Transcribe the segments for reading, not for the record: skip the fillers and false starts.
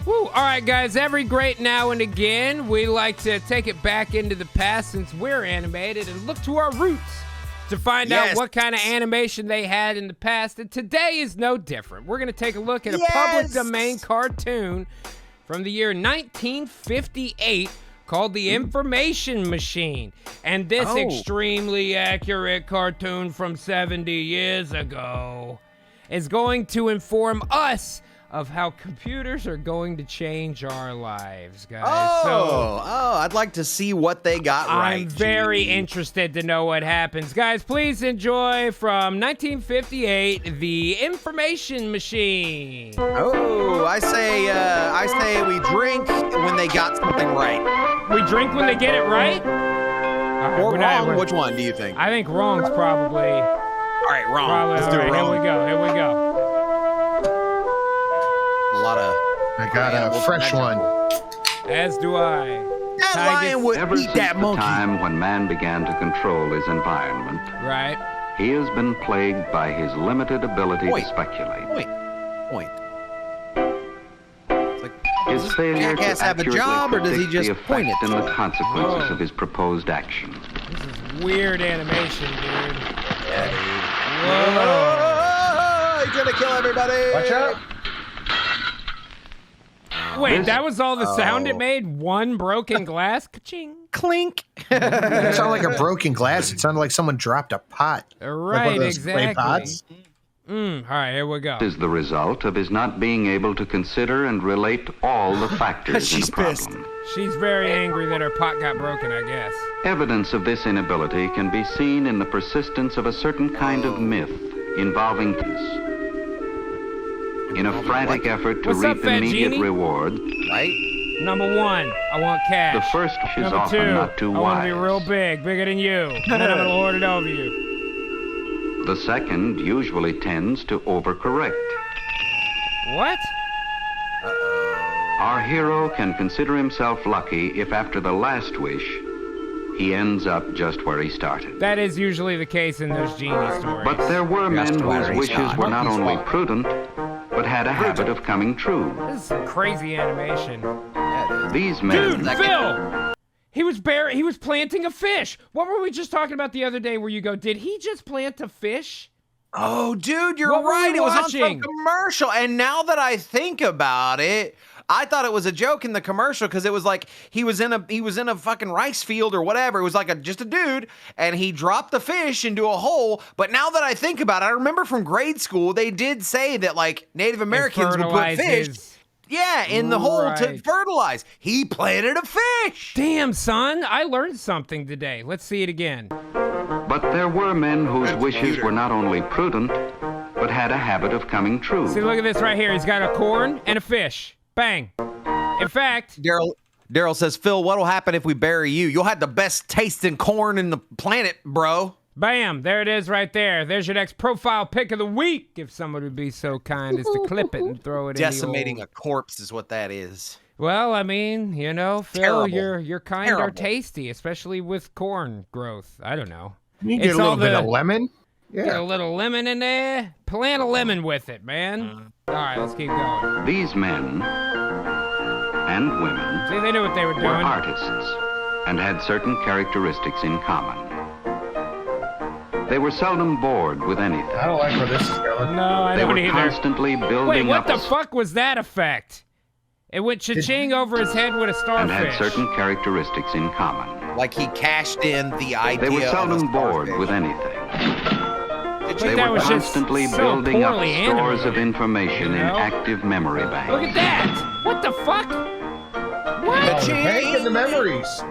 Woo. All right, guys, every great now and again, we like to take it back into the past since we're animated and look to our roots to find out what kind of animation they had in the past. And today is no different. We're going to take a look at a public domain cartoon from the year 1958 called The Information Machine. And this extremely accurate cartoon from 70 years ago is going to inform us of how computers are going to change our lives, guys. I'd like to see what they got right. I'm very interested to know what happens. Guys, please enjoy from 1958, The Information Machine. Oh, I say we drink when they got something right. We drink when they get it right? Or wrong, which one do you think? I think wrong's probably... All right, wrong. Let's do it wrong. Here we go. I got a fresh one. As do I. That lion would eat that monkey. Ever since the time when man began to control his environment, he has been plagued by his limited ability to speculate. Point. His failure to have a job, or does he just the point it? effect and the consequences of his proposed actions. This is weird animation, dude. Whoa! He's gonna kill everybody. Watch out. Wait, that was all the sound it made? One broken glass? Ka-ching. Clink. It didn't sound like a broken glass. It sounded like someone dropped a pot. Right, like exactly. Clay pots. All right, here we go. Is the result of his not being able to consider and relate all the factors in a problem. She's very angry that her pot got broken, I guess. Evidence of this inability can be seen in the persistence of a certain kind of myth involving this. In a frantic effort to reap immediate reward, Number one, I want cash. the first is Number often two, not too I want to be wise. real big, bigger than you. And then I'm going to lord it over you. The second usually tends to overcorrect. What? Our hero can consider himself lucky if after the last wish, he ends up just where he started. That is usually the case in those genie stories. But there were men whose wishes were not only prudent, but had a habit of coming true. This is some crazy animation. These men... Dude, Phil! He was planting a fish. What were we just talking about the other day where you go, did he just plant a fish? Oh, dude, you're What were right. we It was on watching? some commercial. And now that I think about it, I thought it was a joke in the commercial because it was like he was in a fucking rice field or whatever. It was like just a dude, and he dropped the fish into a hole. But now that I think about it, I remember from grade school they did say that like Native Americans would put fish, in the hole to fertilize. He planted a fish. Damn, son, I learned something today. Let's see it again. But there were men whose wishes were not only prudent, but had a habit of coming true. See, look at this right here. He's got a corn and a fish. Bang. In fact, Daryl says, Phil, what'll happen if we bury you? You'll have the best tasting corn in the planet, bro. Bam, there it is right there. There's your next profile pic of the week, if someone would be so kind as to clip it and throw it Decimating in a corpse is what that is. Well, I mean, you know, Phil, Terrible. your kind are tasty, especially with corn growth. I don't know. You get a little bit of lemon. Get a little lemon in there. Plant a lemon with it, man. All right, let's keep going. These men and women See, they knew what they were doing. were artists and had certain characteristics in common. They were seldom bored with anything. I don't like where this is going. No, I They don't were either. constantly building Wait, what up the fuck was that effect? It went cha-ching over his head with a and had starfish. certain characteristics in common. Like he cashed in the idea. They were of a seldom bored starfish. with anything. They that were was just constantly so building up poorly stores animated, of information you know? in active memory banks. Look at that! What the fuck? What? Oh, the bank and the memories.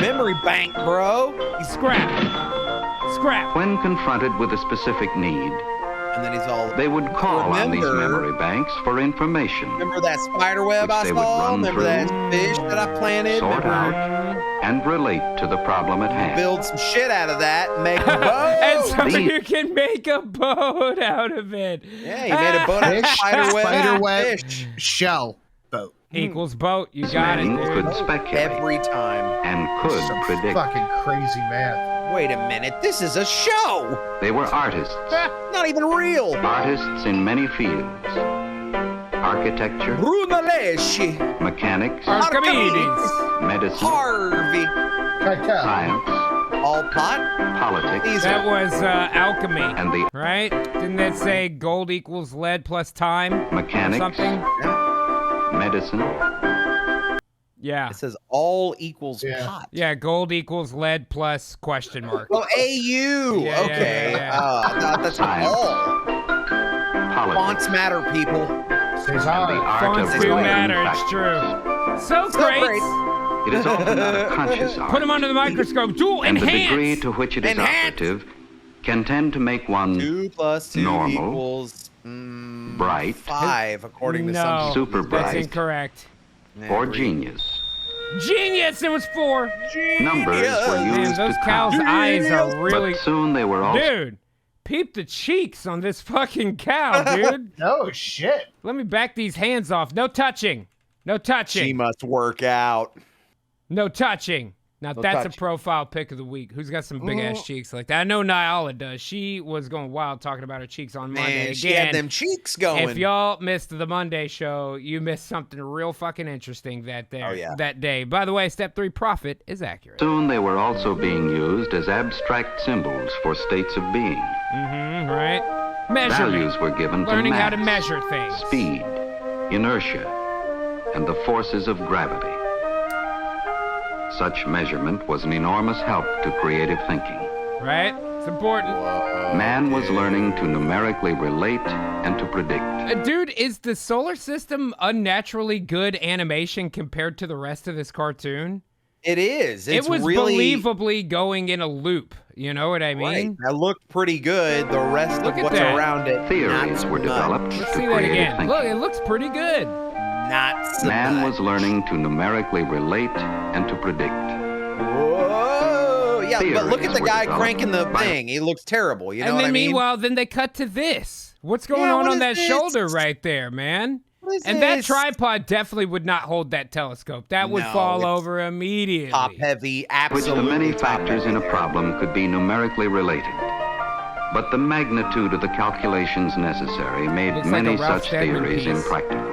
Memory bank, bro. Scrap. When confronted with a specific need, And then he's all. they would call on these memory banks for information, Remember that spider web which I they would saw? run Remember that fish that I planted? sort Remember out, and relate to the problem at hand. build some shit out of that and make a boat. And so These- you can make a boat out of it. Yeah, he made a boat out of Fish, spider web. fish, shell, boat. Equals boat. You got it, Men dude. could speculate Every time. and could Some predict. fucking crazy math. Wait a minute, this is a show. They were artists, Not even real. artists in many fields. architecture, Brunelleschi, mechanics, Archimedes. medicine, Harvey, Cartel. science, Alpot. politics, These That are was alchemy, and the right? Didn't that say gold equals lead plus time or mechanics, something? medicine, Yeah. it says all equals Yeah. pot. Yeah, gold equals lead plus question mark. Oh, AU. Yeah, Okay. yeah. I thought that's Science. all. Fonts politics, matter, people. and the Cesar. art Fonts of do relating matter, factors. it's true. So So great. great. It is often not a conscious art. Put them under the microscope. Dual and the degree enhance. to which it is Enhance. operative can tend to make one 2 plus 2 Normal. equals bright 5, according to No, some super that's bright incorrect. people. or genius. Genius, it was 4. Numbers were Man, used those to cows' count, eyes are really... but soon they were also Dude, peep the cheeks on this fucking cow, dude. Oh, shit. Let me back these hands off. No touching. No touching. She must work out. No touching. Now No that's touching. a profile pic of the week. Who's got some big ass cheeks like that? I know Nyala does. She was going wild talking about her cheeks on Monday. Man, she had them cheeks going. If y'all missed the Monday show, you missed something real fucking interesting that day. Oh, yeah. That day. By the way, step 3 profit is accurate. soon they were also being used as abstract symbols for states of being. Right? Measurement. Values were given Learning to how to mass, measure things. speed, inertia, and the forces of gravity. Such measurement was an enormous help to creative thinking. Right? It's important. Man was learning to numerically relate and to predict. Dude, is the solar system unnaturally good animation compared to the rest of this cartoon? It is. It's it was really, believably going in a loop. You know what I mean? Right. That looked pretty good. The rest Look of at what's that. around it. Theories not so were much. developed Let's to see that creative again. thinking. Look, it looks pretty good. Not so Man much. was learning to numerically relate and to predict. Whoa. Yeah, but look at the Theories were guy developed cranking the by- thing. He looks terrible. You know And what then I mean? meanwhile, then they cut to this. What's going Yeah, on what on that is this? shoulder right there, man? What is And that this? tripod definitely would not hold that telescope. That would No, fall it's over immediately. Top heavy, Which absolutely. the many top factors heavy in a there. problem could be numerically related. But the magnitude of the calculations necessary made Looks like many a Ralph such Steadman theories piece. impractical.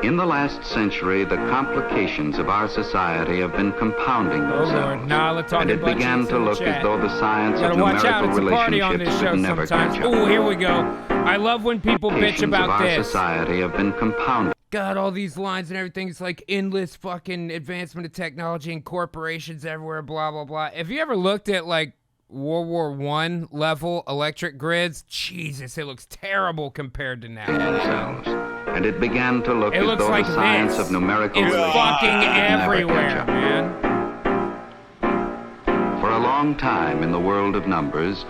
In the last century, the complications of our society have been compounding Oh, Lord. themselves. Nala And talking it butt began cheeks to in the look chat. as though the science Gotta of watch out. numerical It's a party on this relationships show would never sometimes. catch up. Oh, here we go. I love when people bitch Complications of about our this. society have been compounded. God, all these lines and everything. It's like endless fucking advancement of technology and corporations everywhere, blah, blah, blah. Have you ever looked at like World War I level electric grids? Jesus, it looks terrible compared to now. themselves. And it began to look It as looks though like the science this. of numerical It's relationships fucking would never everywhere, catch up. man. For a long time in the world of numbers,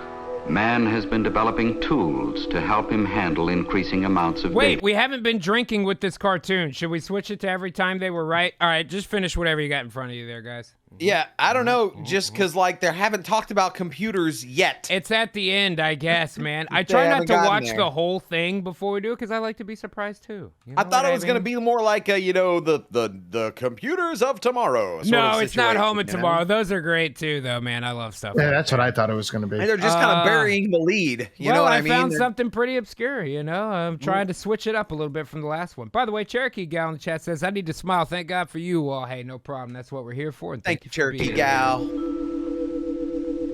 man has been developing tools to help him handle increasing amounts of Wait, data. we haven't been drinking with this cartoon. Should we switch it to every time they were right? All right, just finish whatever you got in front of you there, guys. Yeah, I don't know. Just because, like, they haven't talked about computers yet. It's at the end, I guess, man. I They try not haven't to gotten watch there. the whole thing before we do it because I like to be surprised too. You I know thought what it was going to mean? be more like, the computers of tomorrow. sort No, of it's not situation, Home and you know? Tomorrow. Those are great too, though, man. I love stuff. Yeah, like that's what I thought it was going to be. And they're just kind Uh, of burying the lead. You well, know what I I mean? found They're- something pretty obscure, you know? I'm trying to switch it up a little bit from the last one. By the way, Cherokee Gal in the chat says, I need to smile. Thank God for you all. Hey, no problem. That's what we're here for. And Thank you, for Cherokee being Gal. here.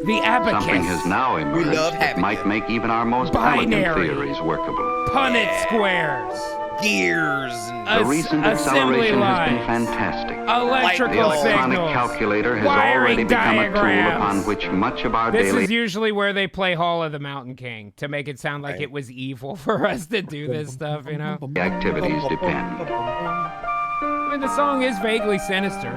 The abacus. Something has now emerged love that having might you. make even our most Binary. elegant theories workable. Punnett squares. Gears. And The recent assembly acceleration has been lines. fantastic. Electrical The electronic signals. calculator has Wiring already become a tool diagrams. upon which much of our This daily is usually where they play Hall of the Mountain King to make it sound like Right. it was evil for us to do this stuff, you know? activities depend. I mean, the song is vaguely sinister.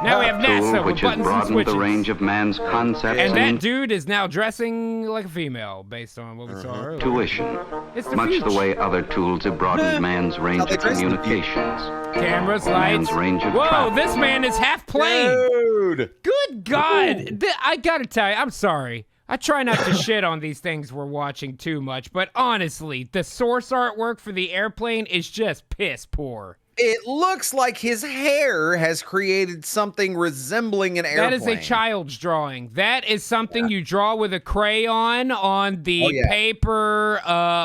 Now we have Tool NASA with which has buttons and broadened switches. the range of man's concepts And that and dude is now dressing like a female based on what we saw earlier. intuition, It's the much future. the way other tools have broadened man's range How they of dress in the communications. Cameras, Or man's lights. range of Whoa, travel. this man is half plane. Dude. Good God. I gotta tell you, I'm sorry. I try not to shit on these things we're watching too much, but honestly, the source artwork for the airplane is just piss poor. It looks like his hair has created something resembling an airplane. That is a child's drawing. That is something you draw with a crayon on the paper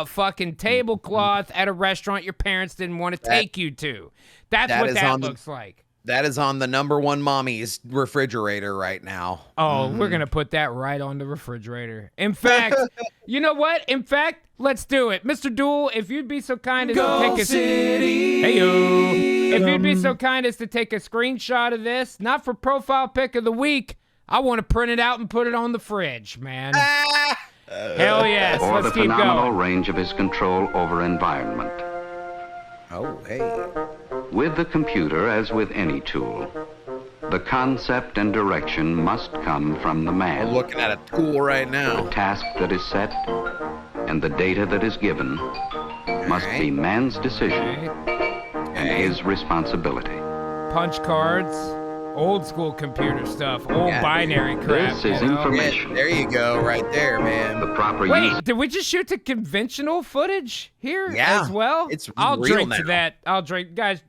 fucking tablecloth at a restaurant your parents didn't want to take you to. That's what that looks like. That is on the #1 mommy's refrigerator right now. Oh, we're going to put that right on the refrigerator. In fact, you know what? In fact, let's do it. Mr. Duel, if you'd be so kind as to take If you'd be so kind as to take a screenshot of this, not for profile pic of the week, I want to print it out and put it on the fridge, man. Hell yes. Or Let's the keep phenomenal going. range of his control over environment. Oh, hey. With the computer, as with any tool, the concept and direction must come from the man. I'm looking at a tool right now. The task that is set and the data that is given must be man's decision and his responsibility. Punch cards, old school computer stuff, old binary crap. This is you know? information. There you go, right there, man. The proper use. Wait, did we just shoot the conventional footage here as well? It's I'll real drink now. to that. I'll drink, guys.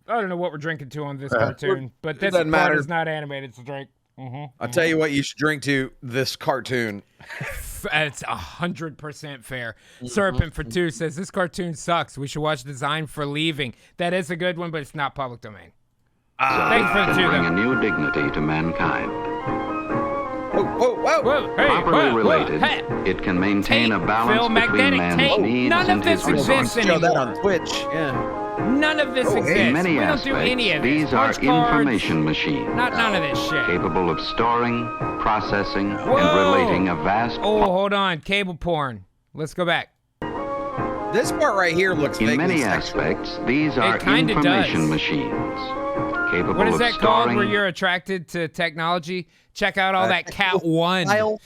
I don't know what we're drinking to on this cartoon, but this doesn't part matter. is not animated. It's a drink. I'll tell you what you should drink to this cartoon. It's 100% fair. Serpent for 2 says this cartoon sucks. We should watch Design for Leaving. That is a good one, but it's not public domain. Thanks for the can 2 bring a though. new dignity to mankind. Whoa, hey, Properly whoa, related, hey. it can maintain a Tape, balance Phil, between magnetic man's tape. needs None of and his this exists resources. Show that anymore. on Twitch. Yeah. None of this exists. In many we don't aspects, do any of this. these are Punch cards, information machines, none of this shit. capable of storing, processing, and Whoa. relating a vast Oh, hold on. Cable porn. Let's go back. This part right here looks In vaguely many sexual. aspects, these are kinda information does. machines, capable What is of that called storing. where you're attracted to technology? Check out all that Cat 1. Kyle.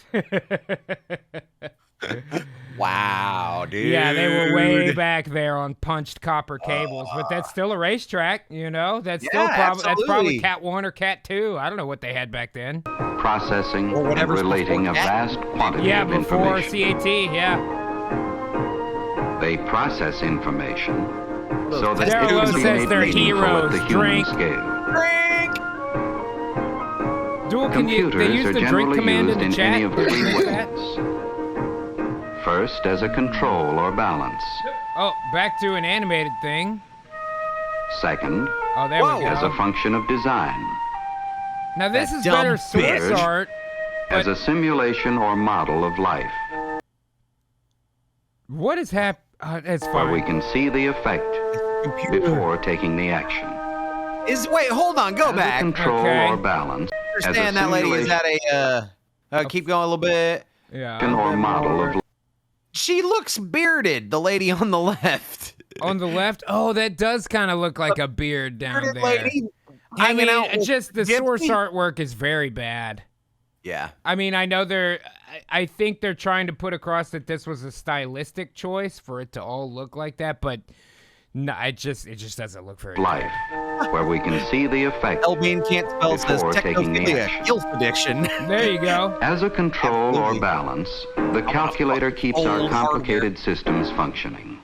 Wow, dude. Yeah, they were way back there on punched copper cables, but that's still a racetrack, you know? That's still Yeah, that's probably absolutely. Cat 1 or Cat 2. I don't know what they had back then. processing, Or and whatever's relating a before that. vast quantity Yeah, of before information. CAT, yeah. They process information so that Daryl it Lowe can be says made they're meaningful heroes. at the human Drink. scale. Drink. Dual, can you, they Computers use are the drink generally command in used the in chat? any of three What's that? ways. First, as a control or balance. Oh, back to an animated thing. Second, Oh, there we as a go. function of design. Now this That is dumb better source bitch. art. As a simulation or model of life, What is happening? It's where we fine. can see the effect before taking the action. Wait, hold on, go As back. a control Okay. or balance. As a Understand that lady is at keep going a little bit. Yeah. or model of life. She looks bearded, the lady on the left. On the left? Oh, that does kind of look like a beard down Bearded there. lady I hanging mean, out with just the Gypsy. source artwork is very bad. Yeah. I mean, I know I think they're trying to put across that this was a stylistic choice for it to all look like that, but no, it just doesn't look very life, where we can see the effect. Elbean can't spell says Before taking the technophilia, action. guilt addiction. good. There you go. As a control Absolutely. or balance, the calculator keeps our old complicated systems functioning.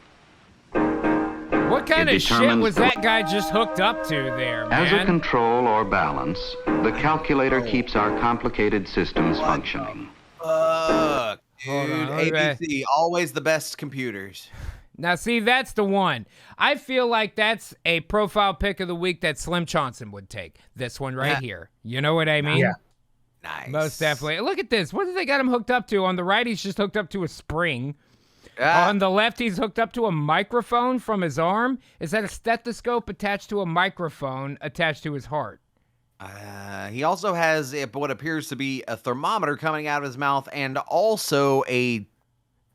What kind It of shit determines was the- that guy just hooked up to there, As a man? control or balance, the calculator keeps our complicated systems functioning. Fuck, Hold dude. on, okay. ABC, always the best computers. Now, see, that's the one. I feel like that's a profile pic of the week that Slim Johnson would take. This one right Yeah. here. You know what I mean? Yeah. Nice. Most definitely. Look at this. What did they got him hooked up to? On the right, he's just hooked up to a spring. Ah, On the left, he's hooked up to a microphone from his arm. Is that a stethoscope attached to a microphone attached to his heart? he also has what appears to be a thermometer coming out of his mouth and also a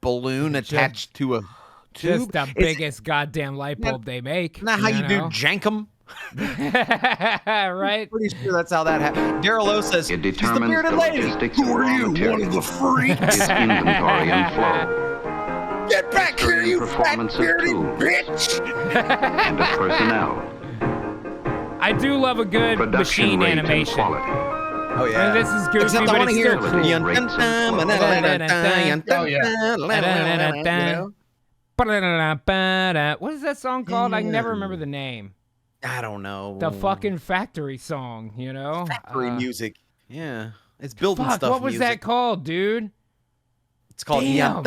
balloon attached to a tube. Just the biggest goddamn light bulb they make. Isn't that how you do know? jankum? Right? Pretty sure that's how that happened. Daryl Lowe says, It she's the determines bearded the lady. logistics Who of are raw you, one materials. of the freaks? Its inventory and flow, Get back here, you fat performance of bearded tools. bitch! and of personnel, I do love a good production machine rate animation. and quality. Oh I mean, this is goofy, Except I but want to it's hear still cool. Yun, Rates dun, and dun, flow. dun, dun, dun, dun, Oh, yeah. dun, dun, dun, What is that song called? I can never remember the name. I don't know. The fucking factory song, you know? Factory music. Yeah. It's building Fuck, stuff what was that called, dude? It's called Damn. All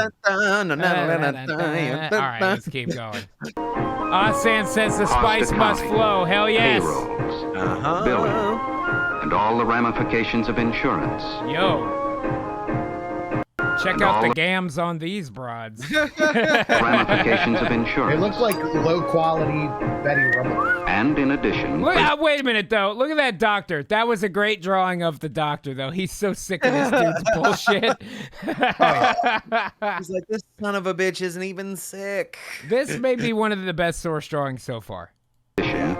right, let's keep going. San says the spice must flow. Hell yes. Payrolls, billing, and all the ramifications of insurance. Yo. Check out the gams on these broads. Ramifications of insurance. They look like low quality Betty Rubble. And in addition, Wait a minute, though. Look at that doctor. That was a great drawing of the doctor, though. He's so sick of this dude's bullshit. He's like, this son of a bitch isn't even sick. This may be one of the best source drawings so far.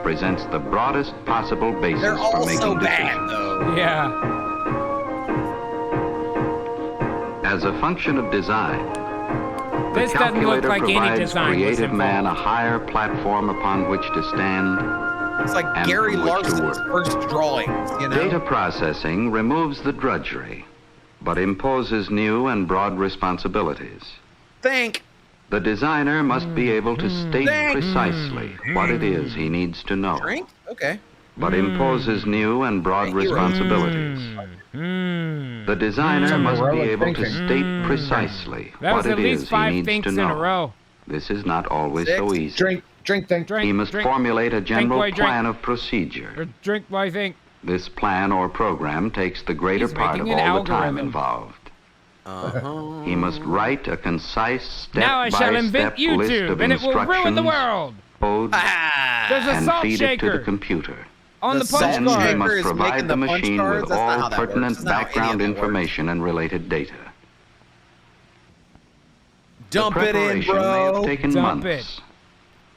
presents the broadest possible basis They're all for making so decisions. bad, though. Yeah. As a function of design, This the doesn't look calculator like any provides design was creative man a involved. higher platform upon which to stand. It's like And Gary from which to Larson's work. first drawings, you know? Data processing removes the drudgery, but imposes new and broad responsibilities. Think. The designer must be able to state precisely what it is he needs to know, Drink? Okay. but imposes new and broad responsibilities. The designer Some must be heroic able to thinking. state precisely That what was it at least is he 5 needs thinks to in know. a row. This is not always 6. so easy. Drink, think. Drink, He must drink, formulate a general boy, drink. plan of procedure. or drink what I think. This plan or program takes the greater He's part of making all an the time algorithm. involved. Uh-huh. He must write a concise Now I shall invent step-by-step list YouTube, of and it will ruin the instructions, world. codes, Ah! There's a and salt feed it to shaker the computer. on the The punch salt Then he card. shaker must is provide making the the punch machine cards? with That's not all how that works. pertinent That's not how any of background that works. information and related data. Dump it in, Preparation may have bro. taken Dump months.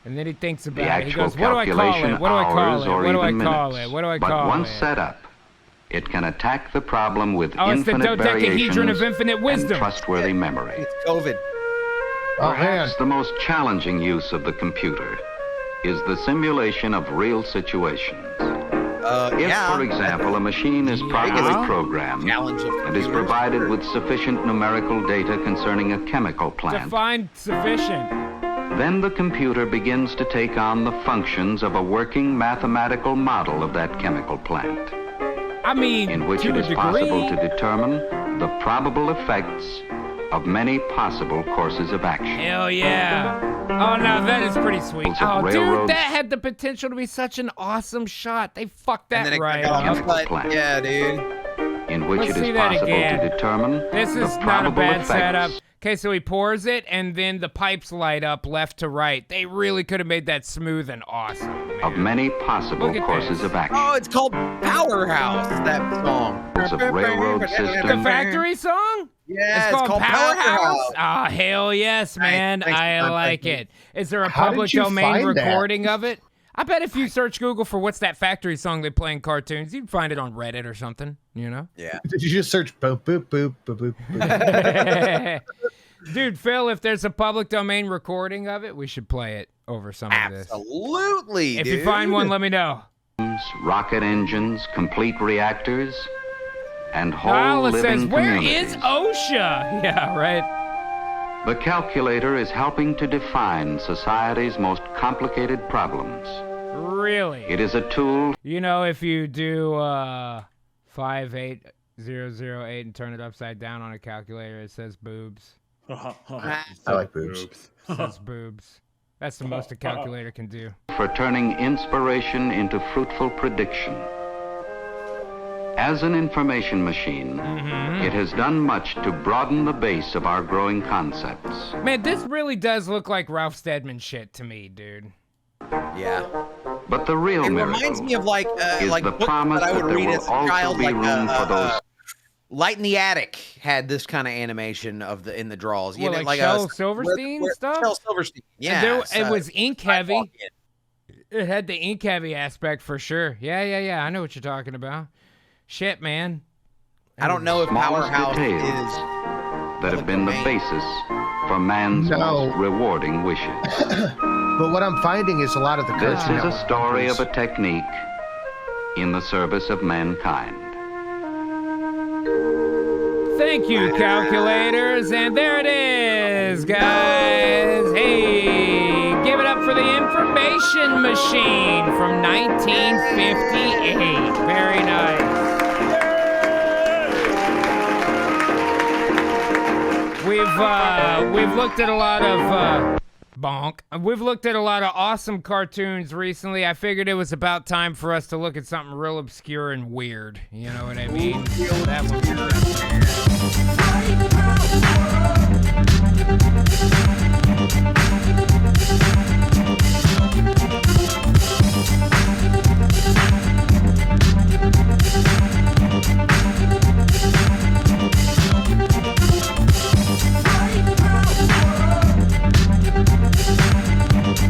And then he thinks The about it. He actual goes, what do I call calculation it? What do I call hours it? or What do I even call minutes. it? What do I But call once it? set up, it can attack the problem with Oh, it's the infinite dodecahedron of variations infinite and wisdom. trustworthy memory. It's COVID. Oh, man. Perhaps the most challenging use of the computer is the simulation of real situations. If, Yeah. for example, a machine is properly Yeah. programmed Challenge of and is computers. provided with sufficient numerical data concerning a chemical plant, Define sufficient. then the computer begins to take on the functions of a working mathematical model of that chemical plant, I mean, in which to it the is degree. possible to determine the probable effects of many possible courses of action. Hell yeah. Oh, no, that is pretty sweet. Of Oh, dude, railroads. that had the potential to be such an awesome shot. They fucked And that then it right got up. off, but Plant. yeah, dude. In which Let's it see is that possible again. to determine This the is not a probable bad effects setup. Okay, so he pours it, and then the pipes light up left to right. They really could have made that smooth and awesome. of man. many possible Look at courses this. of action. Oh, it's called Powerhouse, that song. Of railroad The systems. factory song? Yeah, It's called Powerhouse? Oh, hell yes, man. thanks, I man. like Thank it. Is there a How did public you domain find that? recording of it? I bet if you search Google for what's that factory song they play in cartoons, you'd find it on Reddit or something, you know? Yeah. Did you just search boop, boop, boop, boop, boop, boop? Dude, Phil, if there's a public domain recording of it, we should play it over some of this. Absolutely, If dude. you find one, let me know. Rocket engines, complete reactors, and whole Kyle living says, where communities. is OSHA? Yeah, right. The calculator is helping to define society's most complicated problems. Really? It is a tool You know, if you do 58008 and turn it upside down on a calculator, it says boobs. I like boobs. It says boobs. That's the most a calculator can do. for turning inspiration into fruitful prediction. As an information machine, it has done much to broaden the base of our growing concepts. Man, this really does look like Ralph Steadman shit to me, dude. Yeah. But the real It miracle reminds me of like is like the books promise that I that would there read will as a also child, be like room for those. Light in the Attic had this kind of animation of the in the draws. Well, know, like Shel Silverstein stuff? Shel Silverstein. Yeah. And it was ink heavy. Sidewalk It had the ink heavy aspect for sure. Yeah. I know what you're talking about. Shit, man. I don't know if Smallest Powerhouse details is. that have been the domain. basis for man's No. most rewarding wishes. But what I'm finding is a lot of the This Cartoon is a Network story of companies- a technique in the service of mankind. Thank you, calculators. And there it is, guys. Hey, give it up for The Information Machine from 1958. Very nice. We've looked at a lot of bonk. We've looked at a lot of awesome cartoons recently. I figured it was about time for us to look at something real obscure and weird. You know what I mean? That one.